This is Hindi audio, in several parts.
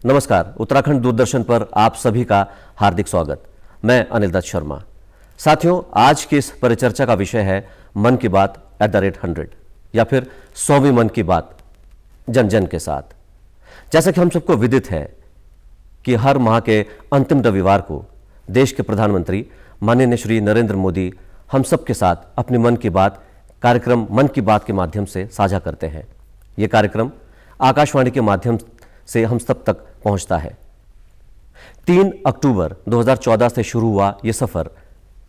नमस्कार, उत्तराखंड दूरदर्शन पर आप सभी का हार्दिक स्वागत। मैं अनिल दत्त शर्मा। साथियों, आज की इस परिचर्चा का विषय है मन की बात @100 या फिर 100वीं मन की बात जन जन के साथ। जैसा कि हम सबको विदित है कि हर माह के अंतिम रविवार को देश के प्रधानमंत्री माननीय श्री नरेंद्र मोदी हम सब के साथ अपनी मन की बात कार्यक्रम मन की बात के माध्यम से साझा करते हैं। ये कार्यक्रम आकाशवाणी के माध्यम से हम सब तक पहुंचता है। 3 अक्टूबर 2014 से शुरू हुआ ये सफर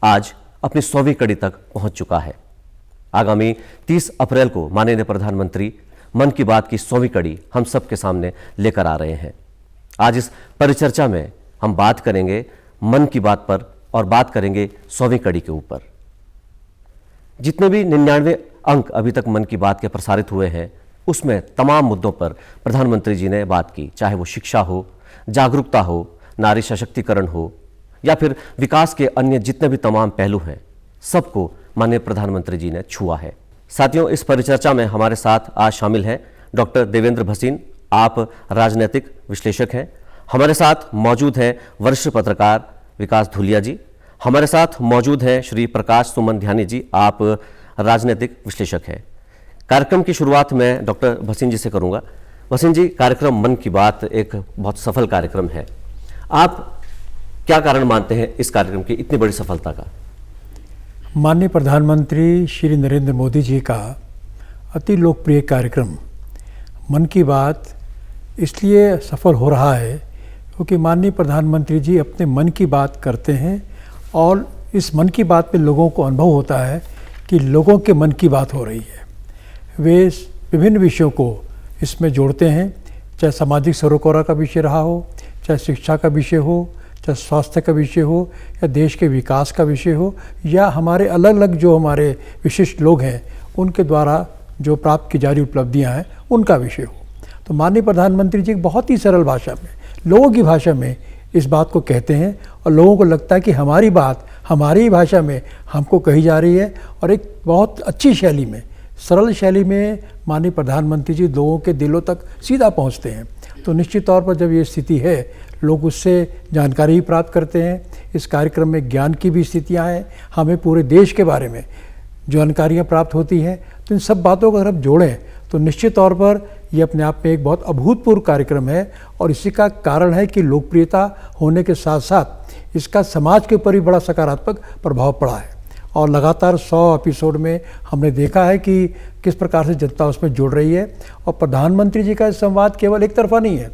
आज अपनी 100वीं कड़ी तक पहुंच चुका है। आगामी 30 अप्रैल को माननीय प्रधानमंत्री मन की बात की 100वीं कड़ी हम सब के सामने लेकर आ रहे हैं। आज इस परिचर्चा में हम बात करेंगे मन की बात पर और बात करेंगे 100वीं कड़ी के ऊपर। जितने भी 99 अंक अभी तक मन की बात के प्रसारित हुए हैं, उसमें तमाम मुद्दों पर प्रधानमंत्री जी ने बात की, चाहे वो शिक्षा हो, जागरूकता हो, नारी सशक्तिकरण हो या फिर विकास के अन्य जितने भी तमाम पहलू हैं, सबको माननीय प्रधानमंत्री जी ने छुआ है। साथियों, इस परिचर्चा में हमारे साथ आज शामिल हैं डॉक्टर देवेंद्र भसीन। आप राजनीतिक विश्लेषक हैं। हमारे साथ मौजूद हैं वरिष्ठ पत्रकार विकास धूलिया जी। हमारे साथ मौजूद हैं श्री प्रकाश सुमन ध्यानी जी। आप राजनीतिक विश्लेषक हैं। कार्यक्रम की शुरुआत मैं डॉक्टर भसीन जी से करूंगा। भसीन जी, कार्यक्रम मन की बात एक बहुत सफल कार्यक्रम है। आप क्या कारण मानते हैं इस कार्यक्रम की इतनी बड़ी सफलता का? माननीय प्रधानमंत्री श्री नरेंद्र मोदी जी का अति लोकप्रिय कार्यक्रम मन की बात इसलिए सफल हो रहा है क्योंकि माननीय प्रधानमंत्री जी अपने मन की बात करते हैं और इस मन की बात में लोगों को अनुभव होता है कि लोगों के मन की बात हो रही है। वे विभिन्न विषयों को इसमें जोड़ते हैं, चाहे सामाजिक सरोकारों का विषय रहा हो, चाहे शिक्षा का विषय हो, चाहे स्वास्थ्य का विषय हो या देश के विकास का विषय हो या हमारे अलग अलग जो हमारे विशिष्ट लोग हैं उनके द्वारा जो प्राप्त की जा रही उपलब्धियाँ हैं उनका विषय हो। तो माननीय प्रधानमंत्री जी बहुत ही सरल भाषा में, लोगों की भाषा में इस बात को कहते हैं और लोगों को लगता है कि हमारी बात हमारी ही भाषा में हमको कही जा रही है और एक बहुत अच्छी शैली में, सरल शैली में माननीय प्रधानमंत्री जी लोगों के दिलों तक सीधा पहुंचते हैं। तो निश्चित तौर पर जब ये स्थिति है, लोग उससे जानकारी ही प्राप्त करते हैं। इस कार्यक्रम में ज्ञान की भी स्थितियां हैं, हमें पूरे देश के बारे में जानकारियां प्राप्त होती हैं। तो इन सब बातों को अगर हम जोड़ें तो निश्चित तौर पर ये अपने आप में एक बहुत अभूतपूर्व कार्यक्रम है और इसी का कारण है कि लोकप्रियता होने के साथ साथ इसका समाज के ऊपर भी बड़ा सकारात्मक प्रभाव पड़ा है। और लगातार 100 एपिसोड में हमने देखा है कि किस प्रकार से जनता उसमें जुड़ रही है। और प्रधानमंत्री जी का संवाद केवल एक तरफा नहीं है,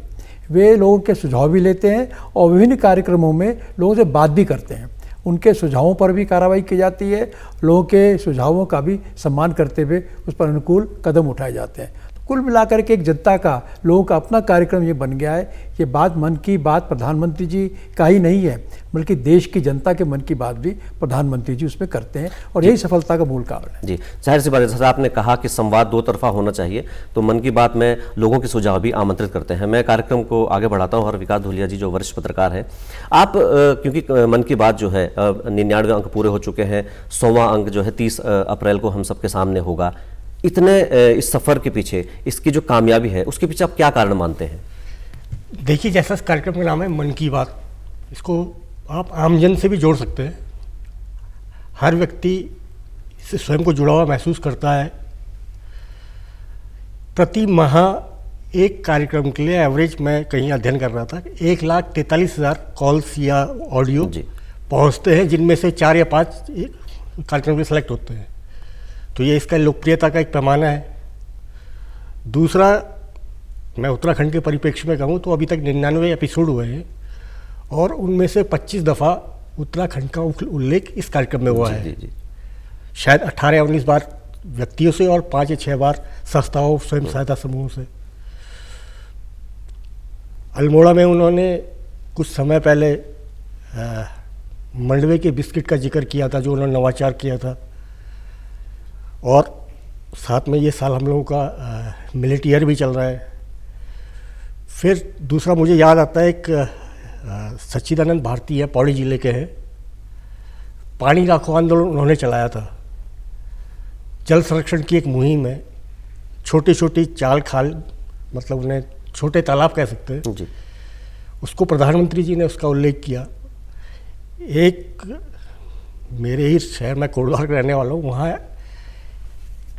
वे लोगों के सुझाव भी लेते हैं और विभिन्न कार्यक्रमों में लोगों से बात भी करते हैं। उनके सुझावों पर भी कार्रवाई की जाती है, लोगों के सुझावों का भी सम्मान करते हुए उस पर अनुकूल कदम उठाए जाते हैं। कुल मिलाकर के एक जनता का, लोगों का अपना कार्यक्रम ये बन गया है। ये बात मन की बात प्रधानमंत्री जी का ही नहीं है, बल्कि देश की जनता के मन की बात भी प्रधानमंत्री जी उसमें करते हैं और यही सफलता का मूल कारण है। जी, जाहिर सी बात है, जैसा आपने कहा कि संवाद दो तरफा होना चाहिए, तो मन की बात में लोगों के सुझाव भी आमंत्रित करते हैं। मैं कार्यक्रम को आगे बढ़ाता हूँ और विकास धूलिया जी जो वरिष्ठ पत्रकार हैं, आप क्योंकि मन की बात जो है 99 अंक पूरे हो चुके हैं, 100वां अंक जो है 30 अप्रैल को हम सबके सामने होगा। इतने इस सफर के पीछे, इसकी जो कामयाबी है उसके पीछे आप क्या कारण मानते हैं? देखिए, जैसा इस कार्यक्रम का नाम है मन की बात, इसको आप आमजन से भी जोड़ सकते हैं। हर व्यक्ति इससे स्वयं को जुड़ा हुआ महसूस करता है। प्रति माह एक कार्यक्रम के लिए एवरेज मैं कहीं अध्ययन कर रहा था 1,43,000 कॉल्स या ऑडियो पहुंचते हैं, जिनमें से 4 या 5 कार्यक्रम के सेलेक्ट होते हैं। तो ये इसका लोकप्रियता का एक पैमाना है। दूसरा, मैं उत्तराखंड के परिप्रेक्ष्य में कहूँ तो अभी तक 99 एपिसोड हुए हैं और उनमें से 25 दफ़ा उत्तराखंड का उल्लेख इस कार्यक्रम में हुआ है। शायद 18 या 19 बार व्यक्तियों से और 5 या 6 बार संस्थाओं, स्वयं सहायता समूहों से। अल्मोड़ा में उन्होंने कुछ समय पहले मंडवे के बिस्किट का जिक्र किया था, जो उन्होंने नवाचार किया था। और साथ में ये साल हम लोगों का मिलेट ईयर भी चल रहा है। फिर दूसरा मुझे याद आता है, एक सच्चिदानंद भारती है, पौड़ी जिले के हैं, पानी राखो आंदोलन उन्होंने चलाया था। जल संरक्षण की एक मुहिम है, छोटी छोटी चाल खाल, मतलब उन्हें छोटे तालाब कह सकते हैं, उसको प्रधानमंत्री जी ने उसका उल्लेख किया। एक मेरे ही शहर में कोटद्वार का रहने वाला हूँ, वहाँ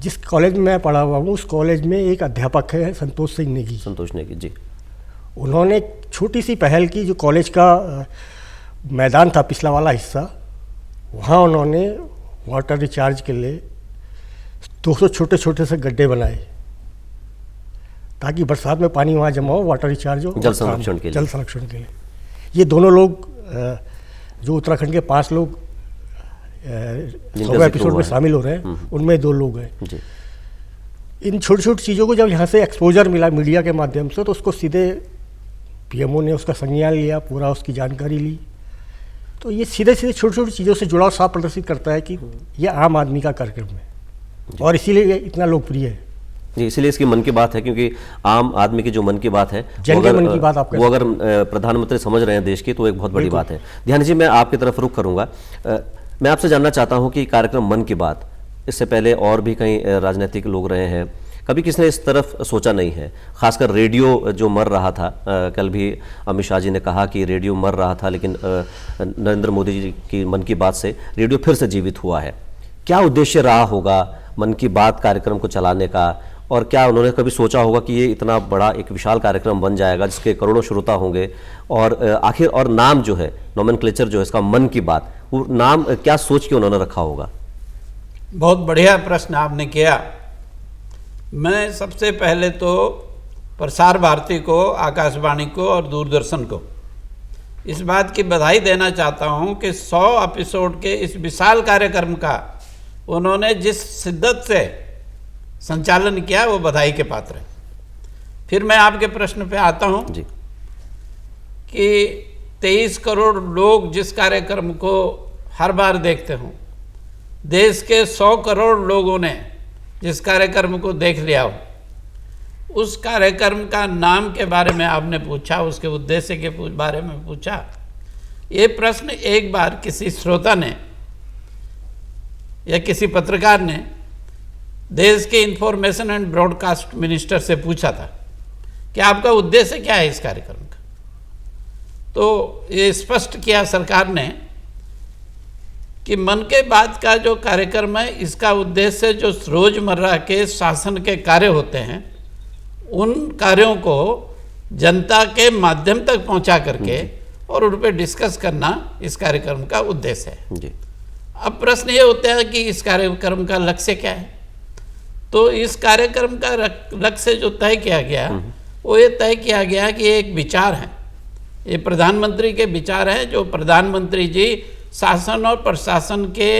जिस कॉलेज में मैं पढ़ा हुआ हूँ उस कॉलेज में एक अध्यापक है संतोष सिंह नेगी। संतोष नेगी जी। उन्होंने एक छोटी सी पहल की, जो कॉलेज का मैदान था पिछला वाला हिस्सा, वहाँ उन्होंने वाटर रिचार्ज के लिए 200 छोटे छोटे से गड्ढे बनाए ताकि बरसात में पानी वहाँ जमा हो, वाटर रिचार्ज हो, जल संरक्षण के लिए। जल संरक्षण के लिए। ये दोनों लोग जो उत्तराखंड के 5 लोग 100 एपिसोड में शामिल हो रहे हैं, उनमें 2 लोग हैं जी। इन छोटी छोटी चीज़ों को जब यहाँ से एक्सपोजर मिला मीडिया के माध्यम से, तो उसको सीधे पीएमओ ने उसका संज्ञान लिया, पूरा उसकी जानकारी ली। तो ये सीधे सीधे छोटी छोटी चीज़ों से जुड़ाव साफ प्रदर्शित करता है कि यह आम आदमी का कार्यक्रम है और इसीलिए ये इतना लोकप्रिय है जी। इसीलिए इसकी मन की बात है, क्योंकि आम आदमी की जो मन की बात है, जन के मन की बात आप वो अगर प्रधानमंत्री समझ रहे हैं देश की, तो एक बहुत बड़ी बात है। ध्यान जी, मैं आपकी तरफ रुख करूंगा। मैं आपसे जानना चाहता हूं कि कार्यक्रम मन की बात, इससे पहले और भी कई राजनीतिक लोग रहे हैं, कभी किसी ने इस तरफ सोचा नहीं है। खासकर रेडियो जो मर रहा था, कल भी अमित शाह जी ने कहा कि रेडियो मर रहा था, लेकिन नरेंद्र मोदी जी की मन की बात से रेडियो फिर से जीवित हुआ है। क्या उद्देश्य रहा होगा मन की बात कार्यक्रम को चलाने का, और क्या उन्होंने कभी सोचा होगा कि ये इतना बड़ा एक विशाल कार्यक्रम बन जाएगा जिसके करोड़ों श्रोता होंगे, और आखिर और नाम जो है, नोमेनक्लेचर जो है इसका, मन की बात, वो नाम क्या सोच के उन्होंने रखा होगा? बहुत बढ़िया प्रश्न आपने किया। मैं सबसे पहले तो प्रसार भारती को, आकाशवाणी को और दूरदर्शन को इस बात की बधाई देना चाहता हूं कि 100 एपिसोड के इस विशाल कार्यक्रम का उन्होंने जिस शिद्दत से संचालन किया, वो बधाई के पात्र है। फिर मैं आपके प्रश्न पे आता हूं जी। कि 23 करोड़ लोग जिस कार्यक्रम को हर बार देखते हों, देश के 100 करोड़ लोगों ने जिस कार्यक्रम को देख लिया हो, उस कार्यक्रम का नाम के बारे में आपने पूछा, उसके उद्देश्य के बारे में पूछा। ये प्रश्न एक बार किसी श्रोता ने या किसी पत्रकार ने देश के इंफॉर्मेशन एंड ब्रॉडकास्ट मिनिस्टर से पूछा था कि आपका उद्देश्य क्या है इस कार्यक्रम का। तो ये स्पष्ट किया सरकार ने कि मन की बात का जो कार्यक्रम है, इसका उद्देश्य जो रोजमर्रा के शासन के कार्य होते हैं, उन कार्यों को जनता के माध्यम तक पहुंचा करके और उन पर डिस्कस करना इस कार्यक्रम का उद्देश्य है जी। अब प्रश्न ये होता है कि इस कार्यक्रम का लक्ष्य क्या है। तो इस कार्यक्रम का लक्ष्य जो तय किया गया, वो ये तय किया गया कि एक विचार है, ये प्रधानमंत्री के विचार हैं, जो प्रधानमंत्री जी शासन और प्रशासन के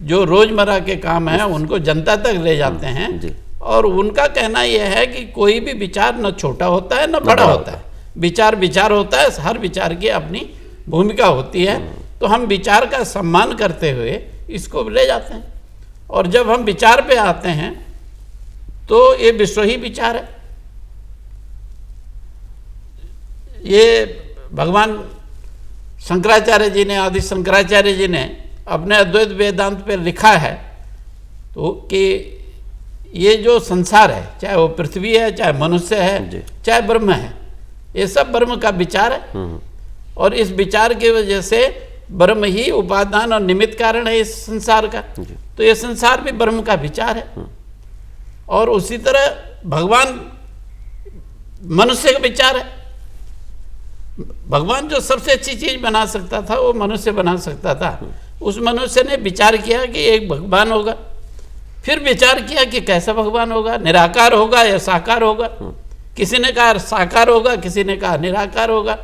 जो रोजमर्रा के काम हैं उनको जनता तक ले जाते हैं जी। और उनका कहना यह है कि कोई भी विचार न छोटा होता है न बड़ा होता है, विचार विचार होता है, हर विचार की अपनी भूमिका होती है। तो हम विचार का सम्मान करते हुए इसको ले जाते हैं, और जब हम विचार पे आते हैं तो ये विश्व ही विचार है। ये भगवान शंकराचार्य जी ने, आदि शंकराचार्य जी ने अपने अद्वैत वेदांत पे लिखा है तो कि ये जो संसार है, चाहे वो पृथ्वी है, चाहे मनुष्य है, चाहे ब्रह्म है, ये सब ब्रह्म का विचार है। और इस विचार की वजह से ब्रह्म ही उपादान और निमित्त कारण है इस संसार का। तो ये संसार भी ब्रह्म का विचार है। और उसी तरह भगवान मनुष्य का विचार है। भगवान जो सबसे अच्छी चीज बना सकता था वो मनुष्य बना सकता था। उस मनुष्य ने विचार किया कि एक भगवान होगा, फिर विचार किया कि कैसा भगवान होगा, निराकार होगा या साकार होगा। किसी ने कहा साकार होगा, किसी ने कहा निराकार होगा,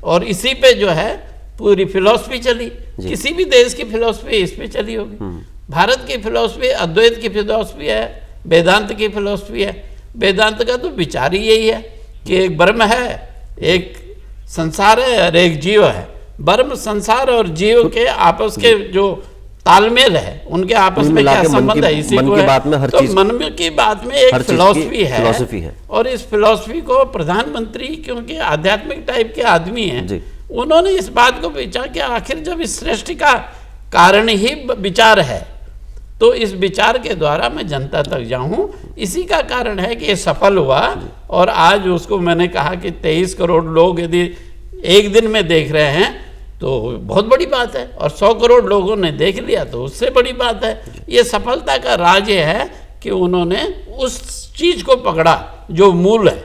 और इसी पे जो है पूरी फिलॉसफी चली। किसी भी देश की फिलॉसफी इस पे चली होगी। भारत की फिलॉसफी अद्वैत की फिलॉसफी है, वेदांत की फिलॉसफी है। वेदांत का तो विचार ही यही है कि एक ब्रह्म है, एक संसार है और एक जीव है। ब्रह्म, संसार और जीव के आपस के जो तालमेल है, उनके आपस में क्या संबंध है, इसी को है। तो मन की बात में एक फिलॉसफी है। और इस फिलॉसफी को प्रधानमंत्री, क्योंकि आध्यात्मिक टाइप के आदमी हैं, उन्होंने इस बात को पूछा कि आखिर जब इस सृष्टि का कारण ही विचार है, तो इस विचार के द्वारा मैं जनता तक जाऊं। इसी का कारण है कि ये सफल हुआ। और आज उसको मैंने कहा कि 23 करोड़ लोग यदि एक दिन में देख रहे हैं तो बहुत बड़ी बात है, और 100 करोड़ लोगों ने देख लिया तो उससे बड़ी बात है। ये सफलता का राज ये है कि उन्होंने उस चीज को पकड़ा जो मूल है।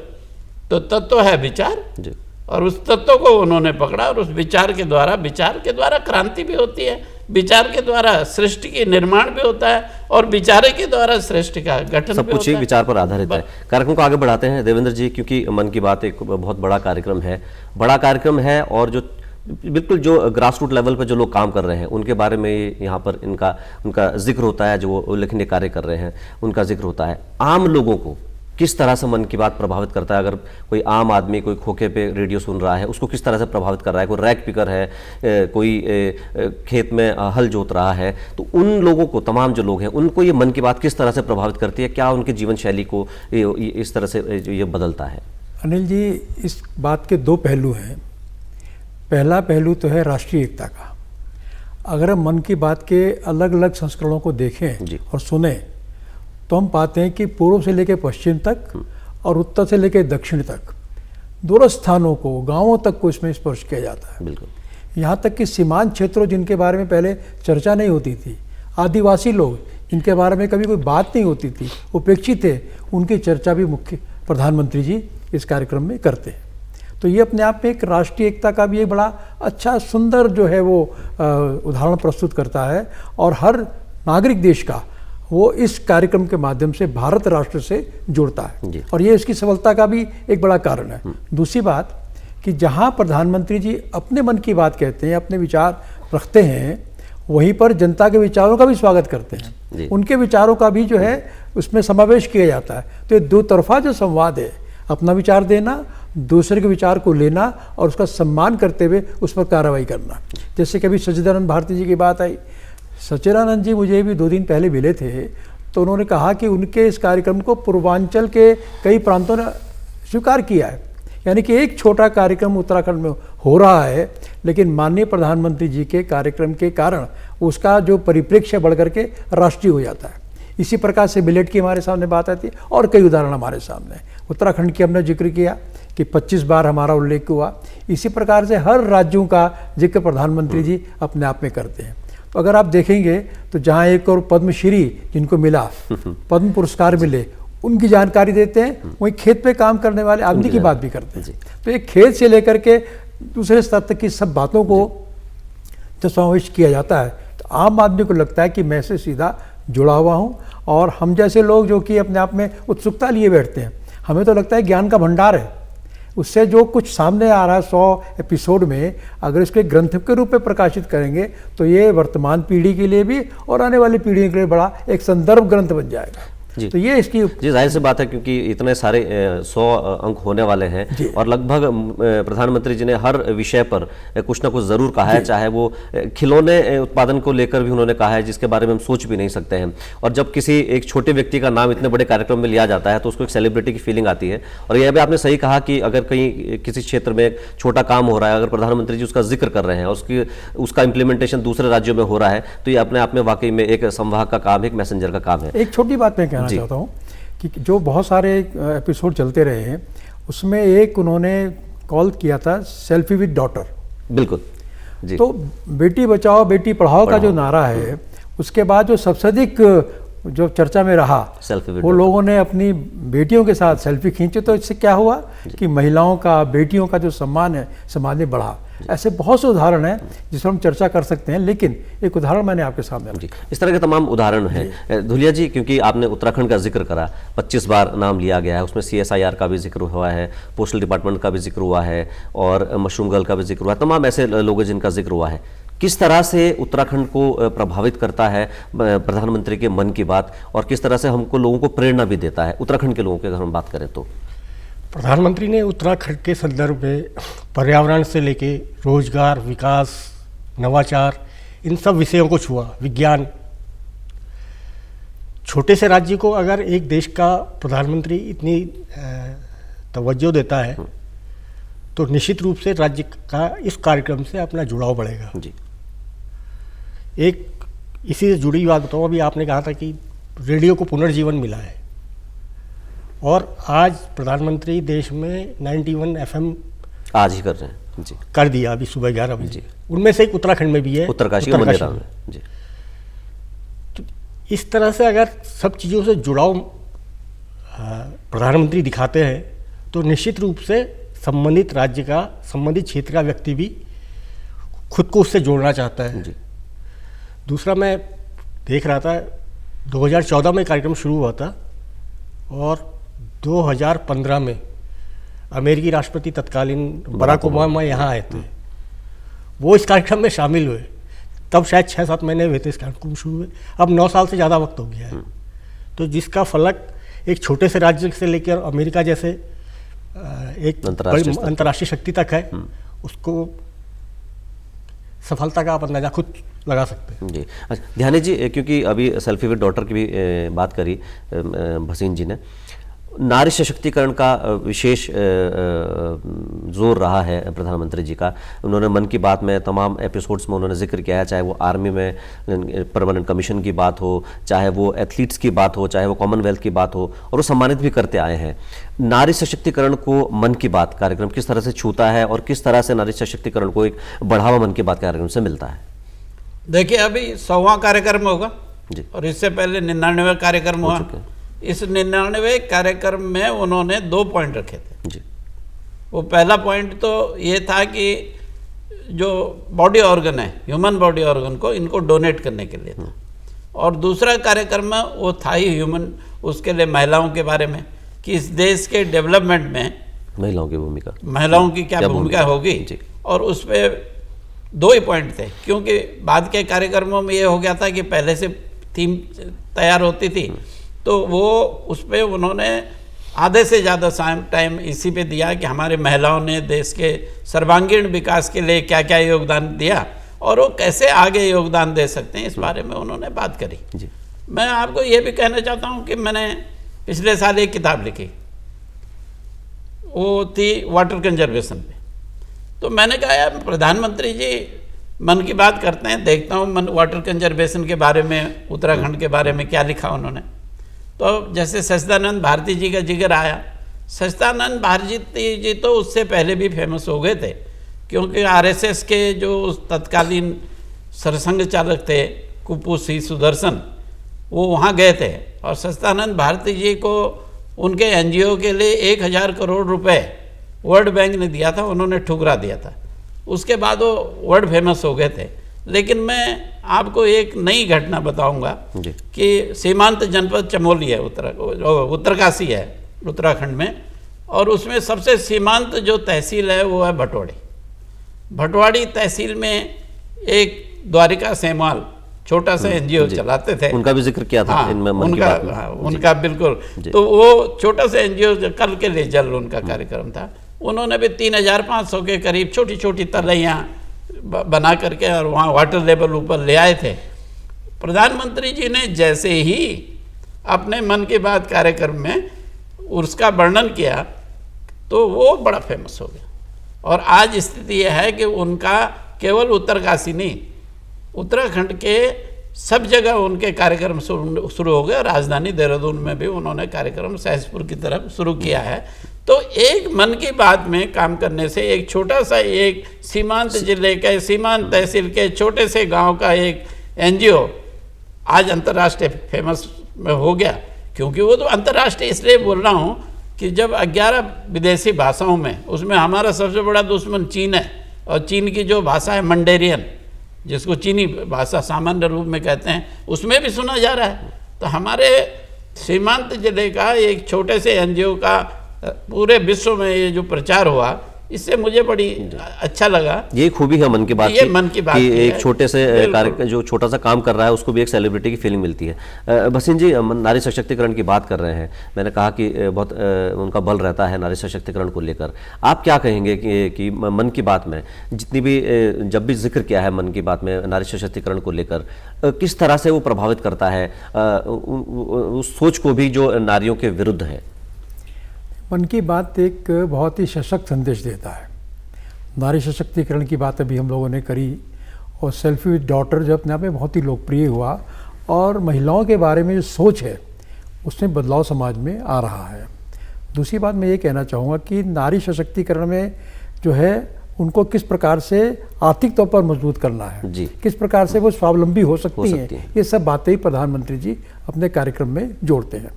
तो तत्व है विचार, जी। और उस तत्व को उन्होंने पकड़ा, और उस विचार के द्वारा क्रांति भी होती है, विचार के द्वारा सृष्टि की निर्माण भी होता है, और विचार के द्वारा सृष्टि का गठन सब भी कुछ होता ही है। विचार पर आधारित है। कार्यक्रम को आगे बढ़ाते हैं देवेंद्र जी, क्योंकि मन की बात एक बहुत बड़ा कार्यक्रम है, और जो बिल्कुल जो ग्रास रूट लेवल पर जो लोग काम कर रहे हैं उनके बारे में यहाँ पर उनका जिक्र होता है। जो उल्लेखनीय कार्य कर रहे हैं उनका जिक्र होता है। आम लोगों को किस तरह से मन की बात प्रभावित करता है? अगर कोई आम आदमी कोई खोखे पे रेडियो सुन रहा है, उसको किस तरह से प्रभावित कर रहा है? कोई रैक पिकर है, कोई खेत में हल जोत रहा है, तो उन लोगों को, तमाम जो लोग हैं, उनको ये मन की बात किस तरह से प्रभावित करती है? क्या उनकी जीवन शैली को इस तरह से ये बदलता है? अनिल जी, इस बात के दो पहलू हैं। पहला पहलू तो है राष्ट्रीय एकता का। अगर हम मन की बात के अलग अलग संस्करणों को देखें और सुने तो हम पाते हैं कि पूर्व से लेकर पश्चिम तक और उत्तर से लेकर दक्षिण तक दोनों स्थानों को, गांवों तक को इसमें स्पर्श किया जाता है। बिल्कुल। यहाँ तक कि सीमांत क्षेत्रों जिनके बारे में पहले चर्चा नहीं होती थी, आदिवासी लोग जिनके बारे में कभी कोई बात नहीं होती थी, उपेक्षित थे, उनकी चर्चा भी मुख्य प्रधानमंत्री जी इस कार्यक्रम में करते हैं। तो ये अपने आप में एक राष्ट्रीय एकता का भी एक बड़ा अच्छा सुंदर जो है वो उदाहरण प्रस्तुत करता है, और हर नागरिक देश का वो इस कार्यक्रम के माध्यम से भारत राष्ट्र से जुड़ता है, और ये इसकी सफलता का भी एक बड़ा कारण है। दूसरी बात कि जहाँ प्रधानमंत्री जी अपने मन की बात कहते हैं, अपने विचार रखते हैं, वहीं पर जनता के विचारों का भी स्वागत करते हैं, उनके विचारों का भी जो है उसमें समावेश किया जाता है। तो ये दो तरफा जो संवाद है, अपना विचार देना, दूसरे के विचार को लेना और उसका सम्मान करते हुए उस पर कार्रवाई करना। जैसे कभी सच्चिदानंद भारती जी की बात आई, सच्चिदानंद जी मुझे भी 2 दिन पहले मिले थे, तो उन्होंने कहा कि उनके इस कार्यक्रम को पूर्वांचल के कई प्रांतों ने स्वीकार किया है, यानी कि एक छोटा कार्यक्रम उत्तराखंड में हो रहा है, लेकिन माननीय प्रधानमंत्री जी के कार्यक्रम के कारण उसका जो परिप्रेक्ष्य बढ़ करके राष्ट्रीय हो जाता है। इसी प्रकार से मिलेट की हमारे सामने बात आती है, और कई उदाहरण हमारे सामने। उत्तराखंड की हमने जिक्र किया कि 25 बार हमारा उल्लेख हुआ। इसी प्रकार से हर राज्यों का जिक्र प्रधानमंत्री जी अपने आप में करते हैं। तो अगर आप देखेंगे तो जहाँ एक और पद्मश्री जिनको मिला, पद्म पुरस्कार मिले, उनकी जानकारी देते हैं, वहीं खेत पे काम करने वाले आदमी की बात भी करते हैं। तो एक खेत से लेकर के दूसरे स्तर तक की सब बातों को जब समावेश किया जाता है तो आम आदमी को लगता है कि मैं से सीधा जुड़ा हुआ हूँ, और हम जैसे लोग जो कि अपने आप में उत्सुकता लिए बैठते हैं, हमें तो लगता है ज्ञान का भंडार है। उससे जो कुछ सामने आ रहा है 100 एपिसोड में, अगर इसके ग्रंथ के रूप में प्रकाशित करेंगे तो ये वर्तमान पीढ़ी के लिए भी और आने वाली पीढ़ी के लिए बड़ा एक संदर्भ ग्रंथ बन जाएगा। तो ये इसकी जी जाहिर सी बात है, क्योंकि इतने सारे 100 अंक होने वाले हैं, और लगभग प्रधानमंत्री जी ने हर विषय पर कुछ ना कुछ जरूर कहा है। चाहे वो खिलौने उत्पादन को लेकर भी उन्होंने कहा है, जिसके बारे में हम सोच भी नहीं सकते हैं। और जब किसी एक छोटे व्यक्ति का नाम इतने बड़े कार्यक्रम में लिया जाता है तो उसको एक सेलिब्रिटी की फीलिंग आती है। और यह भी आपने सही कहा कि अगर कहीं किसी क्षेत्र में एक छोटा काम हो रहा है, अगर प्रधानमंत्री जी उसका जिक्र कर रहे हैं और उसका इंप्लीमेंटेशन दूसरे राज्यों में हो रहा है, तो ये अपने आप में वाकई में एक संवाहक का काम है, एक मैसेंजर का काम है। एक छोटी बात मैं कहना चाहता हूँ कि जो बहुत सारे एपिसोड चलते रहे हैं, उसमें एक उन्होंने कॉल किया था सेल्फी विद डॉटर। बिल्कुल जी। तो बेटी बचाओ बेटी पढ़ाओ का जो नारा है, उसके बाद जो सबसे अधिक जो चर्चा में रहा, वो लोगों ने अपनी बेटियों के साथ सेल्फी खींचे। तो इससे क्या हुआ कि महिलाओं का, बेटियों का जो सम्मान है समाज में बढ़ा। ऐसे बहुत से उदाहरण हैं जिस पर हम चर्चा कर सकते हैं, लेकिन एक उदाहरण मैंने आपके सामने रखा। इस तरह के तमाम उदाहरण हैं। धुलिया जी, क्योंकि आपने उत्तराखंड का जिक्र करा, 25 बार नाम लिया गया है, उसमें CSIR का भी जिक्र हुआ है, पोस्टल डिपार्टमेंट का भी जिक्र हुआ है, और मशरूम गर्ल का भी जिक्र हुआ है, तमाम ऐसे लोग जिनका जिक्र हुआ है। किस तरह से उत्तराखंड को प्रभावित करता है प्रधानमंत्री के मन की बात, और किस तरह से हमको लोगों को प्रेरणा भी देता है उत्तराखंड के लोगों की अगर हम बात करें तो? प्रधानमंत्री ने उत्तराखंड के संदर्भ में पर्यावरण से लेके रोजगार, विकास, नवाचार, इन सब विषयों को छुआ। विज्ञान, छोटे से राज्य को अगर एक देश का प्रधानमंत्री इतनी तवज्जो देता है तो निश्चित रूप से राज्य का इस कार्यक्रम से अपना जुड़ाव बढ़ेगा जी। एक इसी से जुड़ी बात बताऊँ, अभी आपने कहा था कि रेडियो को पुनर्जीवन मिला है, और आज प्रधानमंत्री देश में 91 FM आज ही कर रहे हैं जी। कर दिया अभी सुबह 11 बजे। उनमें से एक उत्तराखंड में भी है, उत्तरकाशी और मंदिरा में जी। तो इस तरह से अगर सब चीज़ों से जुड़ाव प्रधानमंत्री दिखाते हैं तो निश्चित रूप से संबंधित राज्य का, संबंधित क्षेत्र का व्यक्ति भी खुद को उससे जोड़ना चाहता है जी। दूसरा, मैं देख रहा था 2014 में कार्यक्रम शुरू हुआ था और 2015 में अमेरिकी राष्ट्रपति तत्कालीन बराक ओबामा यहाँ आए थे, वो इस कार्यक्रम में शामिल हुए। तब शायद 6-7 महीने हुए थे इस कार्यक्रम शुरू हुए, अब 9 साल से ज़्यादा वक्त हो गया है। तो जिसका फलक एक छोटे से राज्य से लेकर अमेरिका जैसे एक अंतर्राष्ट्रीय शक्ति तक है, उसको सफलता का आप अंदाजा खुद लगा सकते हैं जी। अच्छा ध्यानी जी, क्योंकि अभी सेल्फी विद डॉटर की भी बात करी भसीन जी ने, नारी सशक्तिकरण का विशेश जोर रहा है प्रधानमंत्री जी का। उन्होंने मन की बात में तमाम एपिसोड्स में उन्होंने जिक्र किया है, चाहे वो आर्मी में परमानेंट कमीशन की बात हो, चाहे वो एथलीट्स की बात हो, चाहे वो कॉमनवेल्थ की बात हो, और वो सम्मानित भी करते आए हैं। नारी सशक्तिकरण को मन की बात कार्यक्रम किस तरह से छूता है और किस तरह से नारी सशक्तिकरण को एक बढ़ावा मन की बात कार्यक्रम से मिलता है? देखिए, अभी 100वां कार्यक्रम होगा जी, और इससे पहले 99वां कार्यक्रम हुआ। इस 99वें कार्यक्रम में उन्होंने 2 पॉइंट रखे थे जी। वो पहला पॉइंट तो ये था कि जो बॉडी ऑर्गन है, ह्यूमन बॉडी ऑर्गन को इनको डोनेट करने के लिए था। और दूसरा कार्यक्रम में वो था ही ह्यूमन, उसके लिए महिलाओं के बारे में कि इस देश के डेवलपमेंट में महिलाओं की भूमिका, महिलाओं की क्या भूमिका होगी। और उस पर 2 ही पॉइंट थे, क्योंकि बाद के कार्यक्रमों में ये हो गया था कि पहले से थीम तैयार होती थी, तो वो उस पर उन्होंने आधे से ज़्यादा टाइम इसी पे दिया कि हमारे महिलाओं ने देश के सर्वांगीण विकास के लिए क्या क्या योगदान दिया और वो कैसे आगे योगदान दे सकते हैं, इस बारे में उन्होंने बात करी जी। मैं आपको ये भी कहना चाहता हूँ कि मैंने पिछले साल एक किताब लिखी, वो थी वाटर कंजर्वेशन पे। तो मैंने कहा यार प्रधानमंत्री जी मन की बात करते हैं, देखता हूँ वाटर कंजर्वेशन के बारे में, उत्तराखंड के बारे में क्या लिखा उन्होंने। तो जैसे सच्चिदानंद भारती जी का जिक्र आया, सच्चिदानंद भारती जी तो उससे पहले भी फेमस हो गए थे, क्योंकि आरएसएस के जो तत्कालीन सरसंघ चालक थे कुप्पू सी सुदर्शन, वो वहाँ गए थे और सच्चिदानंद भारती जी को उनके एनजीओ के लिए 1000 करोड़ रुपए वर्ल्ड बैंक ने दिया था, उन्होंने ठुकरा दिया था। उसके बाद वो वर्ल्ड फेमस हो गए थे। लेकिन मैं आपको एक नई घटना बताऊंगा कि सीमांत जनपद चमोली है, उत्तरकाशी है उत्तराखंड में, और उसमें सबसे सीमांत जो तहसील है वो है भटवाड़ी। भटवाड़ी तहसील में एक द्वारिका सेमाल छोटा सा एनजीओ चलाते थे, उनका भी जिक्र किया था। हाँ, इनमें मन की बात में। उनका बिल्कुल। तो वो छोटा सा एनजीओ कल के लिए जल उनका कार्यक्रम था, उन्होंने भी 3500 के करीब छोटी छोटी तलैयाँ बना करके और वहाँ वाटर लेवल ऊपर ले आए थे। प्रधानमंत्री जी ने जैसे ही अपने मन की बात कार्यक्रम में उसका वर्णन किया तो वो बड़ा फेमस हो गया। और आज स्थिति यह है कि उनका केवल उत्तरकाशी नहीं, उत्तराखंड के सब जगह उनके कार्यक्रम शुरू हो गए। राजधानी देहरादून में भी उन्होंने कार्यक्रम सहसपुर की तरफ शुरू किया है। तो एक मन की बात में काम करने से एक छोटा सा, एक सीमांत जिले के, सीमांत तहसील के छोटे से गांव का एक एनजीओ आज अंतर्राष्ट्रीय फेमस में हो गया। क्योंकि वो तो अंतर्राष्ट्रीय इसलिए बोल रहा हूँ कि जब 11 विदेशी भाषाओं में, उसमें हमारा सबसे बड़ा दुश्मन चीन है, और चीन की जो भाषा है मंडेरियन, जिसको चीनी भाषा सामान्य रूप में कहते हैं, उसमें भी सुना जा रहा है। तो हमारे सीमांत जिले का एक छोटे से एनजीओ का पूरे विश्व में ये जो प्रचार हुआ, इससे मुझे बड़ी अच्छा लगा। ये खूबी है मन की बात ये मन की बात कि एक छोटे से कार्य जो छोटा सा काम कर रहा है उसको भी एक सेलिब्रिटी की फीलिंग मिलती है। भसीन जी, नारी सशक्तिकरण की बात कर रहे हैं, मैंने कहा कि बहुत उनका बल रहता है नारी सशक्तिकरण को लेकर। आप क्या कहेंगे कि मन की बात में जितनी भी, जब भी जिक्र किया है मन की बात में नारी सशक्तिकरण को लेकर, किस तरह से वो प्रभावित करता है उस सोच को भी जो नारियों के विरुद्ध है? मन की बात एक बहुत ही सशक्त संदेश देता है। नारी सशक्तिकरण की बात अभी हम लोगों ने करी, और सेल्फी विद डॉटर जो अपने आप में बहुत ही लोकप्रिय हुआ, और महिलाओं के बारे में जो सोच है उसमें बदलाव समाज में आ रहा है। दूसरी बात मैं ये कहना चाहूँगा कि नारी सशक्तिकरण में जो है उनको किस प्रकार से आर्थिक तौर पर मजबूत करना है, जी। किस प्रकार से वो स्वावलंबी हो सकती सकती हैं, हैं। ये सब बातें ही प्रधानमंत्री जी अपने कार्यक्रम में जोड़ते हैं।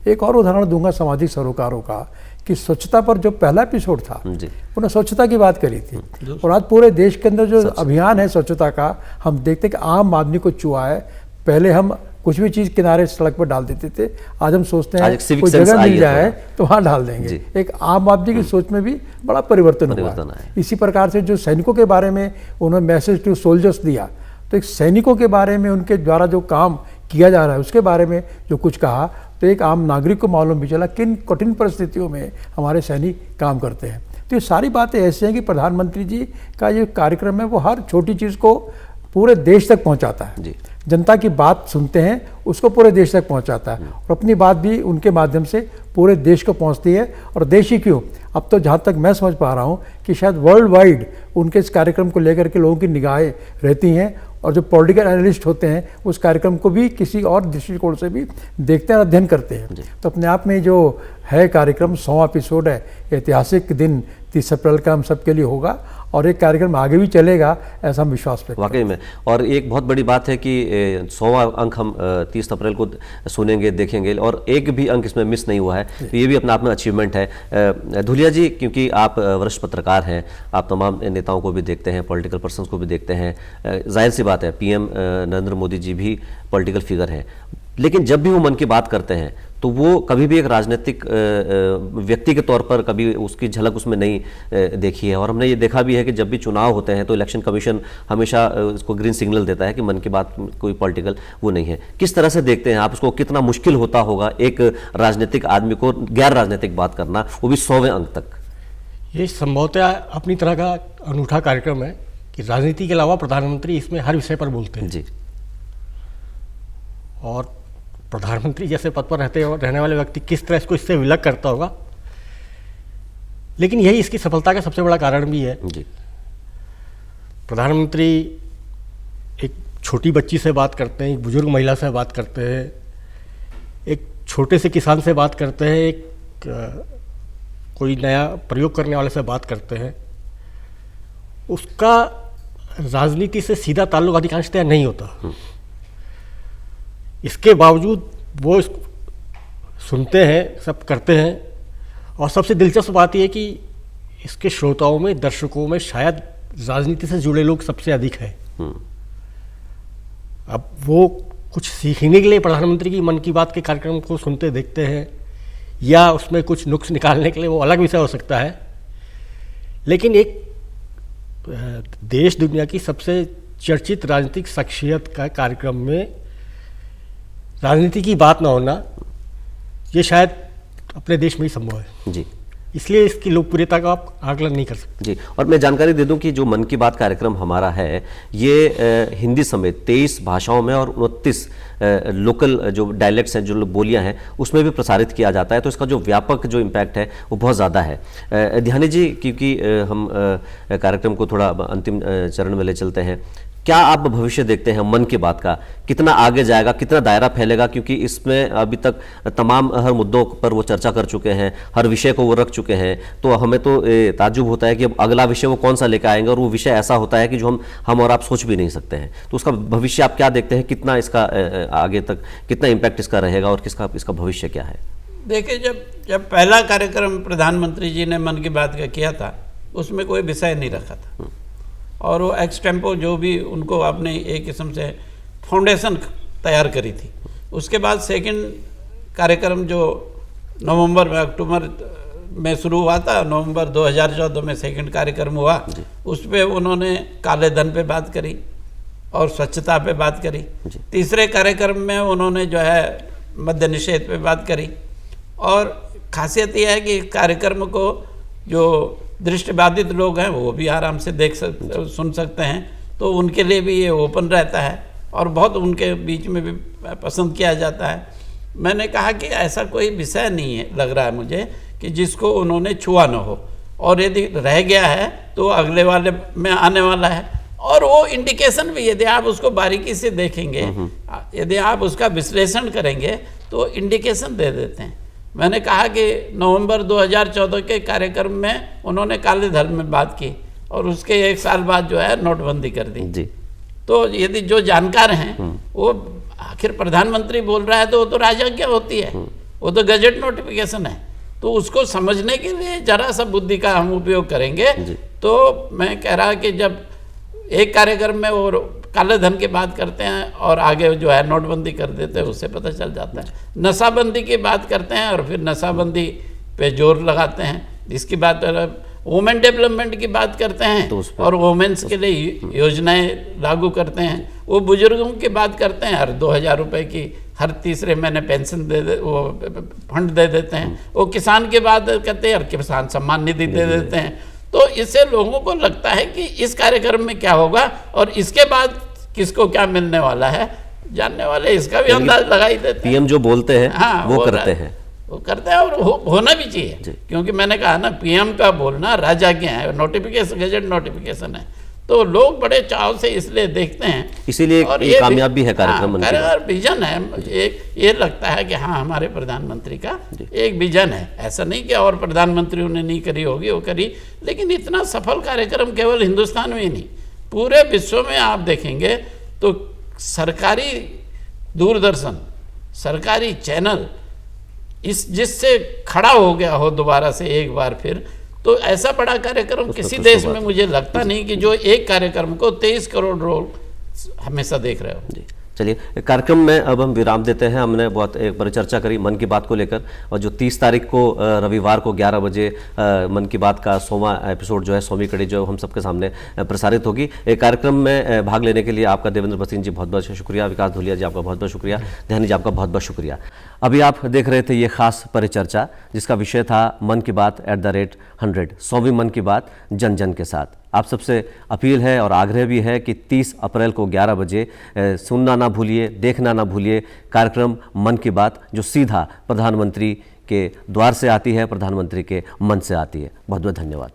एक और उदाहरण दूंगा सामाजिक सरोकारों का, कि स्वच्छता पर जो पहला एपिसोड था जी। उन्होंने स्वच्छता की बात करी थी, और आज पूरे देश के अंदर जो अभियान है स्वच्छता का, हम देखते हैं कि आम आदमी को छुआ है। पहले हम कुछ भी चीज़ किनारे सड़क पर डाल देते थे, आज हम सोचते आज हैं एक civic कोई sense जगह आई मिल है जाए थोड़ा। तो वहाँ डाल देंगे। जी। एक आम आदमी की सोच में भी बड़ा परिवर्तन हुआ परिवर्तन है। आया। इसी प्रकार से जो सैनिकों के बारे में उन्होंने मैसेज टू सोल्जर्स दिया, तो एक सैनिकों के बारे में उनके द्वारा जो काम किया जा रहा है उसके बारे में जो कुछ कहा, तो एक आम नागरिक को मालूम भी चला किन कठिन परिस्थितियों में हमारे सैनिक काम करते हैं। तो ये सारी बातें ऐसी हैं कि प्रधानमंत्री जी का ये कार्यक्रम है वो हर छोटी चीज़ को पूरे देश तक पहुंचाता है। जी। जनता की बात सुनते हैं, उसको पूरे देश तक पहुंचाता है, और अपनी बात भी उनके माध्यम से पूरे देश को पहुंचती है। और देश ही क्यों, अब तो जहाँ तक मैं समझ पा रहा हूँ कि शायद वर्ल्ड वाइड उनके इस कार्यक्रम को लेकर के लोगों की निगाहें रहती हैं, और जो पॉलिटिकल एनालिस्ट होते हैं उस कार्यक्रम को भी किसी और दृष्टिकोण से भी देखते हैं और अध्ययन करते हैं। तो अपने आप में जो है कार्यक्रम 100वां एपिसोड है, ऐतिहासिक दिन 30 अप्रैल का हम सबके लिए होगा, और एक कार्यक्रम आगे भी चलेगा, ऐसा हम विश्वास व्यक्त वाकई में। और एक बहुत बड़ी बात है कि 100वां अंक हम 30 अप्रैल को सुनेंगे, देखेंगे, और एक भी अंक इसमें मिस नहीं हुआ है, तो ये भी अपने आप में अचीवमेंट है। धुलिया जी, क्योंकि आप वरिष्ठ पत्रकार हैं, आप तमाम नेताओं को भी देखते हैं, पॉलिटिकल पर्सन्स को भी देखते हैं, जाहिर सी बात है पीएम नरेंद्र मोदी जी भी पॉलिटिकल फिगर हैं, लेकिन जब भी वो मन की बात करते हैं तो वो कभी भी एक राजनीतिक व्यक्ति के तौर पर कभी उसकी झलक उसमें नहीं देखी है। और हमने ये देखा भी है कि जब भी चुनाव होते हैं तो इलेक्शन कमीशन हमेशा इसको ग्रीन सिग्नल देता है कि मन की बात कोई पॉलिटिकल वो नहीं है। किस तरह से देखते हैं आप उसको, कितना मुश्किल होता होगा एक राजनीतिक आदमी को गैर राजनीतिक बात करना, वो भी 100वें अंक तक? ये संभवतः अपनी तरह का अनूठा कार्यक्रम है कि राजनीति के अलावा प्रधानमंत्री इसमें हर विषय पर बोलते हैं। जी। और प्रधानमंत्री जैसे पद पर रहने वाले व्यक्ति किस तरह इससे विलग करता होगा, लेकिन यही इसकी सफलता का सबसे बड़ा कारण भी है। जी। प्रधानमंत्री एक छोटी बच्ची से बात करते हैं, एक बुजुर्ग महिला से बात करते हैं, एक छोटे से किसान से बात करते हैं, एक कोई नया प्रयोग करने वाले से बात करते हैं। उसका राजनीति से सीधा ताल्लुक अधिकांशतः नहीं होता। इसके बावजूद वो सुनते हैं, सब करते हैं। और सबसे दिलचस्प बात यह कि इसके श्रोताओं में, दर्शकों में शायद राजनीति से जुड़े लोग सबसे अधिक हैं। अब वो कुछ सीखने के लिए प्रधानमंत्री की मन की बात के कार्यक्रम को सुनते देखते हैं, या उसमें कुछ नुक्स निकालने के लिए, वो अलग विषय हो सकता है। लेकिन एक देश दुनिया की सबसे चर्चित राजनीतिक शख्सियत का कार्यक्रम में राजनीति की बात ना होना, ये शायद अपने देश में ही संभव है। जी। इसलिए इसकी लोकप्रियता का आप आकलन नहीं कर सकते। जी। और मैं जानकारी दे दूं कि जो मन की बात कार्यक्रम हमारा है ये हिंदी समेत 23 भाषाओं में और 29 लोकल जो डायलेक्ट्स हैं, जो बोलियां हैं, उसमें भी प्रसारित किया जाता है। तो इसका जो व्यापक जो इम्पैक्ट है वो बहुत ज़्यादा है। ध्यानी जी, क्योंकि हम कार्यक्रम को थोड़ा अंतिम चरण में ले चलते हैं, क्या आप भविष्य देखते हैं मन की बात का, कितना आगे जाएगा, कितना दायरा फैलेगा? क्योंकि इसमें अभी तक तमाम हर मुद्दों पर वो चर्चा कर चुके हैं, हर विषय को वो रख चुके हैं, तो हमें तो ताज्जुब होता है कि अब अगला विषय वो कौन सा लेकर आएंगे, और वो विषय ऐसा होता है कि जो हम और आप सोच भी नहीं सकते हैं। तो उसका भविष्य आप क्या देखते हैं, कितना इसका आगे तक कितना इम्पैक्ट इसका रहेगा, और इसका भविष्य क्या है? देखिए, जब पहला कार्यक्रम प्रधानमंत्री जी ने मन की बात का किया था, उसमें कोई विषय नहीं रखा था, और वो एक्स टेम्पो जो भी उनको आपने एक किस्म से फाउंडेशन तैयार करी थी। उसके बाद सेकंड कार्यक्रम जो नवंबर में, अक्टूबर में शुरू हुआ था, नवंबर 2014 में सेकंड कार्यक्रम हुआ, उस पर उन्होंने काले धन पे बात करी और स्वच्छता पे बात करी। तीसरे कार्यक्रम में उन्होंने जो है मद्य निषेध पे बात करी। और खासियत यह है कि कार्यक्रम को जो दृष्टिबाधित लोग हैं वो भी आराम से सुन सकते हैं, तो उनके लिए भी ये ओपन रहता है और बहुत उनके बीच में भी पसंद किया जाता है। मैंने कहा कि ऐसा कोई विषय नहीं है, लग रहा है मुझे, कि जिसको उन्होंने छुआ न हो, और यदि रह गया है तो अगले वाले में आने वाला है। और वो इंडिकेशन भी, यदि आप उसको बारीकी से देखेंगे, यदि आप उसका विश्लेषण करेंगे तो इंडिकेशन दे देते हैं। मैंने कहा कि नवंबर 2014 के कार्यक्रम में उन्होंने काले धन में बात की और उसके 1 साल बाद जो है नोटबंदी कर दी। जी। तो यदि जो जानकार हैं वो आखिर प्रधानमंत्री बोल रहा है तो वो तो राजज्ञा होती है, वो तो गजट नोटिफिकेशन है, तो उसको समझने के लिए जरा सा बुद्धि का हम उपयोग करेंगे। तो मैं कह रहा कि जब एक कार्यक्रम में वो काले धन की बात करते हैं और आगे जो है नोटबंदी कर देते हैं, उससे पता चल जाता है। नशाबंदी की बात करते हैं और फिर नशाबंदी पे जोर लगाते हैं, इसकी बात वुमेन डेवलपमेंट की बात करते हैं तो और वुमेन्स के लिए योजनाएं लागू करते हैं। वो बुजुर्गों की बात करते हैं और 2000 रुपये की हर तीसरे महीने पेंशन वो फंड दे देते हैं। वो किसान की बात कहते हैं और किसान सम्मान निधि दे देते हैं। तो इससे लोगों को लगता है कि इस कार्यक्रम में क्या होगा और इसके बाद किसको क्या मिलने वाला है, जानने वाले इसका भी अंदाज लगा ही देते हैं। पीएम जो बोलते हैं हाँ, वो करते हैं, वो करते हैं और होना भी चाहिए, क्योंकि मैंने कहा ना पीएम का बोलना राजज्ञा है, नोटिफिकेशन गजट नोटिफिकेशन है, तो लोग बड़े चाव से इसलिए देखते हैं। इसीलिए और ये कामयाब भी है कार्यक्रम। मन की बात। और विजन है, ये लगता है कि हाँ हमारे प्रधानमंत्री का एक विजन है। ऐसा नहीं कि और प्रधानमंत्रियों ने नहीं करी होगी, वो करी, लेकिन इतना सफल कार्यक्रम केवल हिंदुस्तान में ही नहीं पूरे विश्व में आप देखेंगे तो सरकारी दूरदर्शन, सरकारी चैनल इस जिससे खड़ा हो गया हो दोबारा से एक बार फिर, तो ऐसा बड़ा कार्यक्रम किसी देश में मुझे लगता नहीं कि जो एक कार्यक्रम को 23 करोड़ लोग हमेशा देख रहे हो। चलिए कार्यक्रम में अब हम विराम देते हैं। हमने बहुत एक बार चर्चा करी मन की बात को लेकर, और जो 30 तारीख को रविवार को 11 बजे मन की बात का 100वां एपिसोड जो है 100वीं कड़ी जो हम सबके सामने प्रसारित होगी। एक कार्यक्रम में भाग लेने के लिए आपका देवेंद्र भसीन जी बहुत बहुत शुक्रिया, विकास धुलिया जी आपका बहुत बहुत शुक्रिया, ध्यानी जी आपका बहुत बहुत शुक्रिया। अभी आप देख रहे थे ये खास परिचर्चा जिसका विषय था मन की बात @100, 100वीं मन की बात जन जन के साथ। आप सबसे अपील है और आग्रह भी है कि 30 अप्रैल को 11 बजे सुनना ना भूलिए, देखना ना भूलिए कार्यक्रम मन की बात, जो सीधा प्रधानमंत्री के द्वार से आती है, प्रधानमंत्री के मन से आती है। बहुत बहुत धन्यवाद।